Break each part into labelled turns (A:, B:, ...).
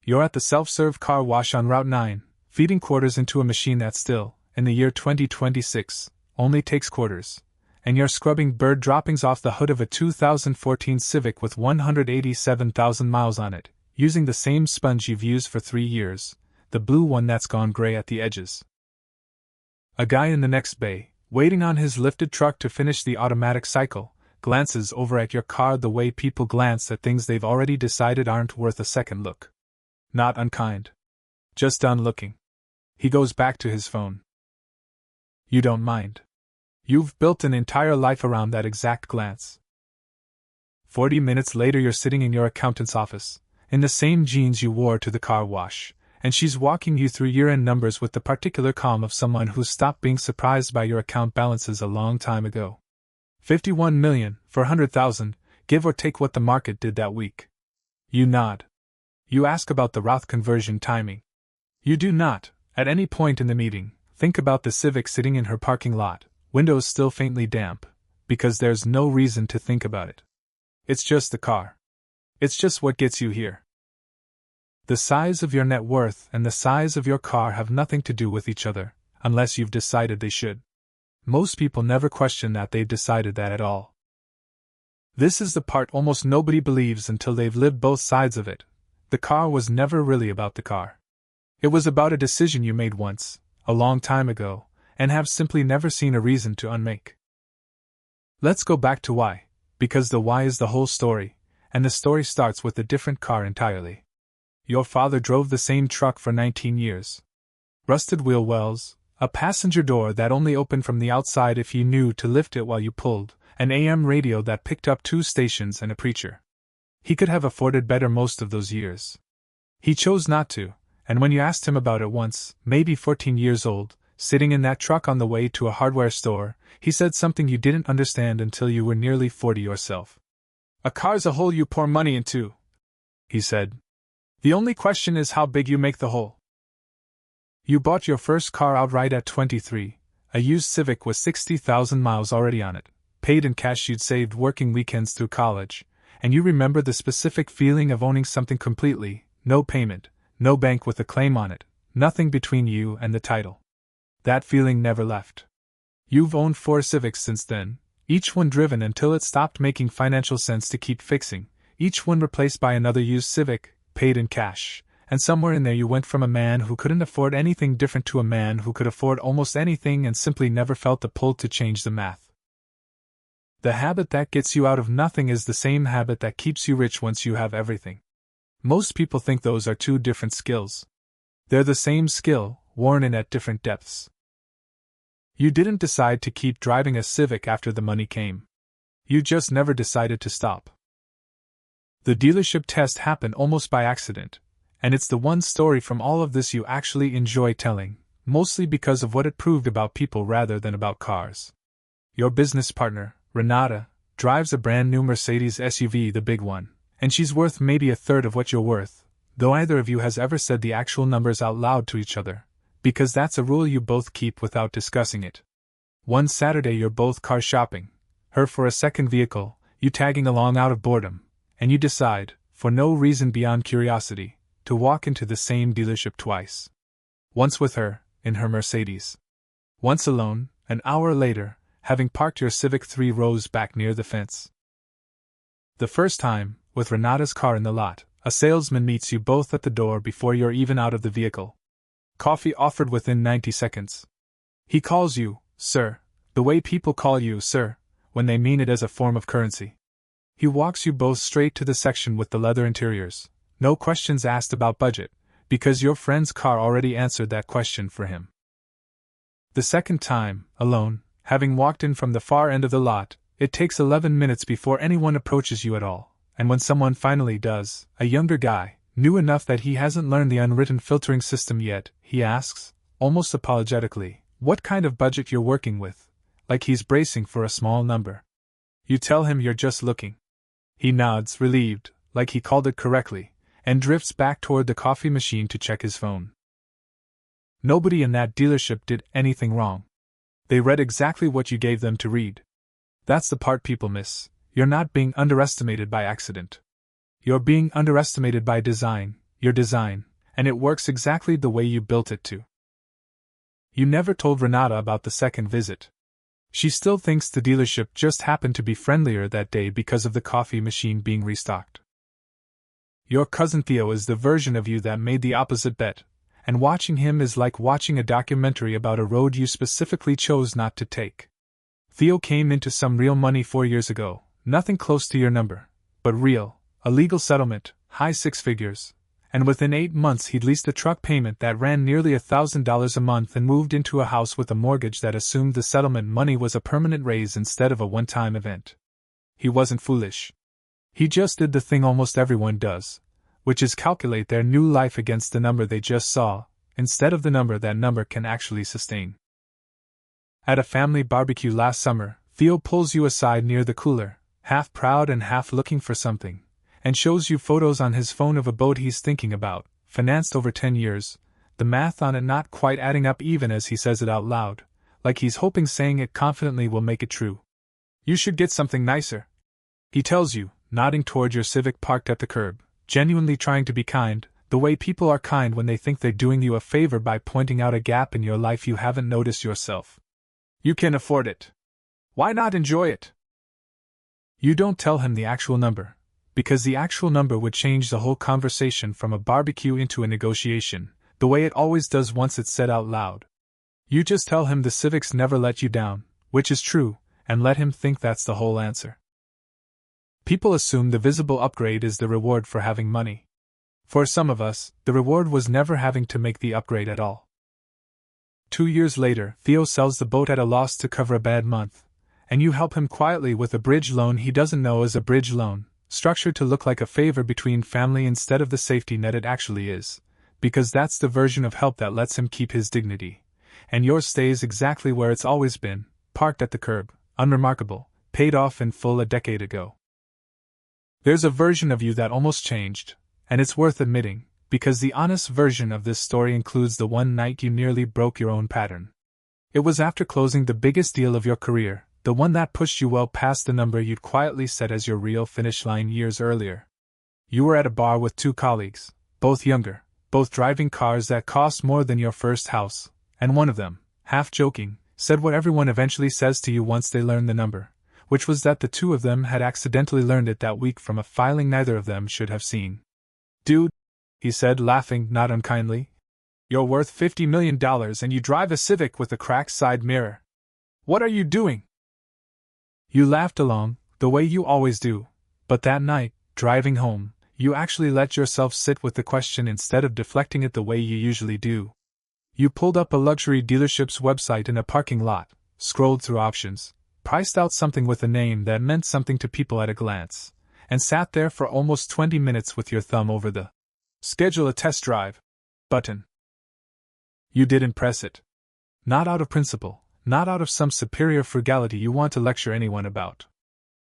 A: You're at the self-serve car wash on Route 9, feeding quarters into a machine that still, in the year 2026, only takes quarters, and you're scrubbing bird droppings off the hood of a 2014 Civic with 187,000 miles on it, using the same sponge you've used for 3 years, the blue one that's gone gray at the edges. A guy in the next bay, waiting on his lifted truck to finish the automatic cycle, glances over at your car the way people glance at things they've already decided aren't worth a second look. Not unkind. Just done looking. He goes back to his phone. You don't mind. You've built an entire life around that exact glance. 40 minutes later you're sitting in your accountant's office, in the same jeans you wore to the car wash, and she's walking you through year-end numbers with the particular calm of someone who's stopped being surprised by your account balances a long time ago. 51 million, for 100,000, give or take what the market did that week. You nod. You ask about the Roth conversion timing. You do not, at any point in the meeting, think about the Civic sitting in her parking lot, windows still faintly damp, because there's no reason to think about it. It's just the car. It's just what gets you here. The size of your net worth and the size of your car have nothing to do with each other, unless you've decided they should. Most people never question that they've decided that at all. This is the part almost nobody believes until they've lived both sides of it. The car was never really about the car. It was about a decision you made once, a long time ago, and have simply never seen a reason to unmake. Let's go back to why, because the why is the whole story, and the story starts with a different car entirely. Your father drove the same truck for 19 years. Rusted wheel wells, a passenger door that only opened from the outside if you knew to lift it while you pulled, an AM radio that picked up 2 stations and a preacher. He could have afforded better most of those years. He chose not to, and when you asked him about it once, maybe 14 years old, sitting in that truck on the way to a hardware store, he said something you didn't understand until you were nearly 40 yourself. A car's a hole you pour money into, he said. The only question is how big you make the hole. You bought your first car outright at 23, a used Civic with 60,000 miles already on it, paid in cash you'd saved working weekends through college, and you remember the specific feeling of owning something completely, no payment, no bank with a claim on it, nothing between you and the title. That feeling never left. You've owned 4 Civics since then, each one driven until it stopped making financial sense to keep fixing, each one replaced by another used Civic, paid in cash, and somewhere in there you went from a man who couldn't afford anything different to a man who could afford almost anything and simply never felt the pull to change the math. The habit that gets you out of nothing is the same habit that keeps you rich once you have everything. Most people think those are 2 different skills. They're the same skill, worn in at different depths. You didn't decide to keep driving a Civic after the money came. You just never decided to stop. The dealership test happened almost by accident, and it's the one story from all of this you actually enjoy telling, mostly because of what it proved about people rather than about cars. Your business partner, Renata, drives a brand new Mercedes SUV, the big one, and she's worth maybe a third of what you're worth, though either of you has ever said the actual numbers out loud to each other, because that's a rule you both keep without discussing it. One Saturday you're both car shopping, her for a second vehicle, you tagging along out of boredom, and you decide, for no reason beyond curiosity, to walk into the same dealership twice. Once with her, in her Mercedes. Once alone, an hour later, having parked your Civic 3 rows back near the fence. The first time, with Renata's car in the lot, a salesman meets you both at the door before you're even out of the vehicle. Coffee offered within 90 seconds. He calls you, sir, the way people call you, sir, when they mean it as a form of currency. He walks you both straight to the section with the leather interiors, no questions asked about budget, because your friend's car already answered that question for him. The second time, alone, having walked in from the far end of the lot, it takes 11 minutes before anyone approaches you at all, and when someone finally does, a younger guy, new enough that he hasn't learned the unwritten filtering system yet, he asks, almost apologetically, what kind of budget you're working with, like he's bracing for a small number. You tell him you're just looking. He nods, relieved, like he called it correctly, and drifts back toward the coffee machine to check his phone. Nobody in that dealership did anything wrong. They read exactly what you gave them to read. That's the part people miss. You're not being underestimated by accident. You're being underestimated by design, your design, and it works exactly the way you built it to. You never told Renata about the second visit. She still thinks the dealership just happened to be friendlier that day because of the coffee machine being restocked. Your cousin Theo is the version of you that made the opposite bet, and watching him is like watching a documentary about a road you specifically chose not to take. Theo came into some real money 4 years ago, nothing close to your number, but real, a legal settlement, high 6 figures, and within 8 months he'd leased a truck payment that ran nearly $1,000 a month and moved into a house with a mortgage that assumed the settlement money was a permanent raise instead of a one-time event. He wasn't foolish. He just did the thing almost everyone does, which is calculate their new life against the number they just saw, instead of the number that number can actually sustain. At a family barbecue last summer, Theo pulls you aside near the cooler, half proud and half looking for something, and shows you photos on his phone of a boat he's thinking about, financed over 10 years, the math on it not quite adding up even as he says it out loud, like he's hoping saying it confidently will make it true. You should get something nicer, he tells you, nodding toward your Civic parked at the curb, genuinely trying to be kind, the way people are kind when they think they're doing you a favor by pointing out a gap in your life you haven't noticed yourself. You can afford it. Why not enjoy it? You don't tell him the actual number, because the actual number would change the whole conversation from a barbecue into a negotiation, the way it always does once it's said out loud. You just tell him the Civics never let you down, which is true, and let him think that's the whole answer. People assume the visible upgrade is the reward for having money. For some of us, the reward was never having to make the upgrade at all. 2 years later, Theo sells the boat at a loss to cover a bad month, and you help him quietly with a bridge loan he doesn't know is a bridge loan, structured to look like a favor between family instead of the safety net it actually is, because that's the version of help that lets him keep his dignity, and yours stays exactly where it's always been, parked at the curb, unremarkable, paid off in full a decade ago. There's a version of you that almost changed, and it's worth admitting, because the honest version of this story includes the one night you nearly broke your own pattern. It was after closing the biggest deal of your career, the one that pushed you well past the number you'd quietly set as your real finish line years earlier. You were at a bar with 2 colleagues, both younger, both driving cars that cost more than your first house, and one of them, half joking, said what everyone eventually says to you once they learn the number, which was that the 2 of them had accidentally learned it that week from a filing neither of them should have seen. Dude, he said, laughing not unkindly, you're worth $50 million and you drive a Civic with a cracked side mirror. What are you doing? You laughed along, the way you always do, but that night, driving home, you actually let yourself sit with the question instead of deflecting it the way you usually do. You pulled up a luxury dealership's website in a parking lot, scrolled through options, priced out something with a name that meant something to people at a glance, and sat there for almost 20 minutes with your thumb over the "Schedule a test drive" button. You didn't press it. Not out of principle, not out of some superior frugality you want to lecture anyone about.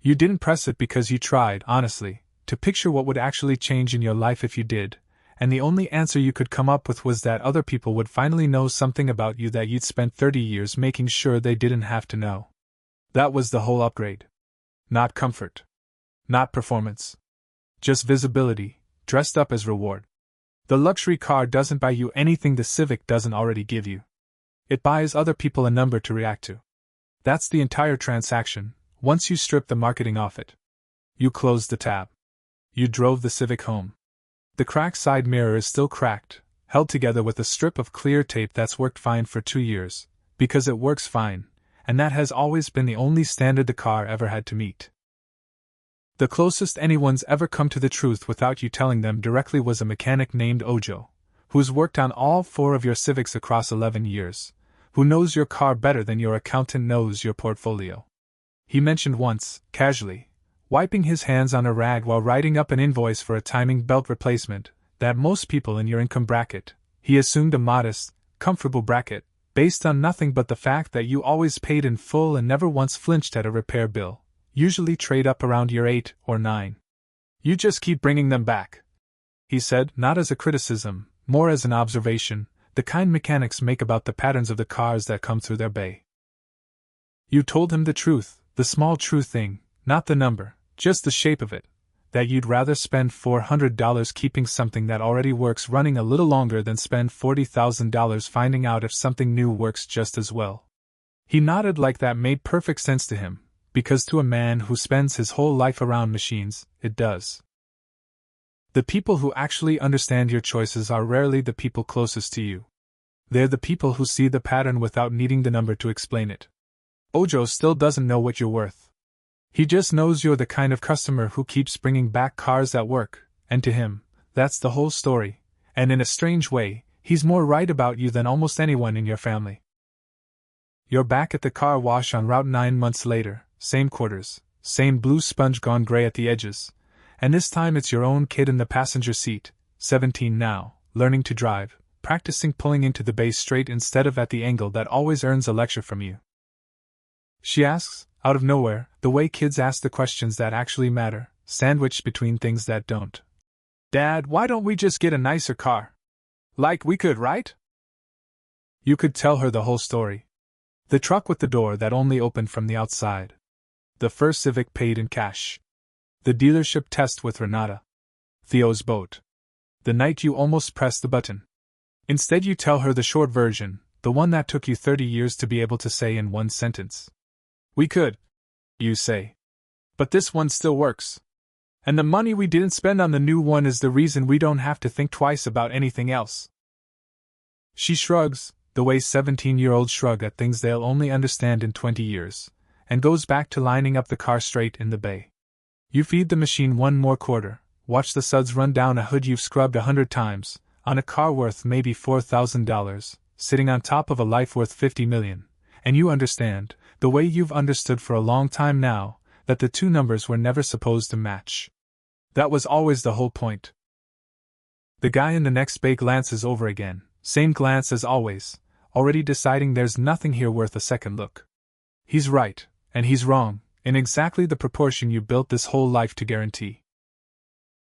A: You didn't press it because you tried, honestly, to picture what would actually change in your life if you did, and the only answer you could come up with was that other people would finally know something about you that you'd spent 30 years making sure they didn't have to know. That was the whole upgrade. Not comfort. Not performance. Just visibility, dressed up as reward. The luxury car doesn't buy you anything the Civic doesn't already give you. It buys other people a number to react to. That's the entire transaction, once you strip the marketing off it. You closed the tab. You drove the Civic home. The cracked side mirror is still cracked, held together with a strip of clear tape that's worked fine for 2 years, because it works fine, and that has always been the only standard the car ever had to meet. The closest anyone's ever come to the truth without you telling them directly was a mechanic named Ojo, who's worked on all 4 of your Civics across 11 years, who knows your car better than your accountant knows your portfolio. He mentioned once, casually, wiping his hands on a rag while writing up an invoice for a timing belt replacement, that most people in your income bracket, he assumed a modest, comfortable bracket, based on nothing but the fact that you always paid in full and never once flinched at a repair bill, usually trade up around year 8 or 9. You just keep bringing them back, he said, not as a criticism, more as an observation, the kind mechanics make about the patterns of the cars that come through their bay. You told him the truth, the small true thing, not the number, just the shape of it, that you'd rather spend $400 keeping something that already works running a little longer than spend $40,000 finding out if something new works just as well. He nodded like that made perfect sense to him, because to a man who spends his whole life around machines, it does. The people who actually understand your choices are rarely the people closest to you. They're the people who see the pattern without needing the number to explain it. Ojo still doesn't know what you're worth. He just knows you're the kind of customer who keeps bringing back cars at work, and to him, that's the whole story, and in a strange way, he's more right about you than almost anyone in your family. You're back at the car wash on Route 9 months later, same quarters, same blue sponge gone gray at the edges, and this time it's your own kid in the passenger seat, 17 now, learning to drive, practicing pulling into the bay straight instead of at the angle that always earns a lecture from you. She asks, out of nowhere, the way kids ask the questions that actually matter, sandwiched between things that don't. Dad, why don't we just get a nicer car? Like we could, right? You could tell her the whole story. The truck with the door that only opened from the outside. The first Civic paid in cash. The dealership test with Renata. Theo's boat. The night you almost pressed the button. Instead you tell her the short version, the one that took you 30 years to be able to say in one sentence. We could, you say. But this one still works. And the money we didn't spend on the new one is the reason we don't have to think twice about anything else. She shrugs, the way 17-year-olds shrug at things they'll only understand in 20 years, and goes back to lining up the car straight in the bay. You feed the machine one more quarter, watch the suds run down a hood you've scrubbed 100 times, on a car worth maybe $4,000, sitting on top of a life worth $50 million, and you understand, the way you've understood for a long time now, that the two numbers were never supposed to match. That was always the whole point. The guy in the next bay glances over again, same glance as always, already deciding there's nothing here worth a second look. He's right, and he's wrong, in exactly the proportion you built this whole life to guarantee.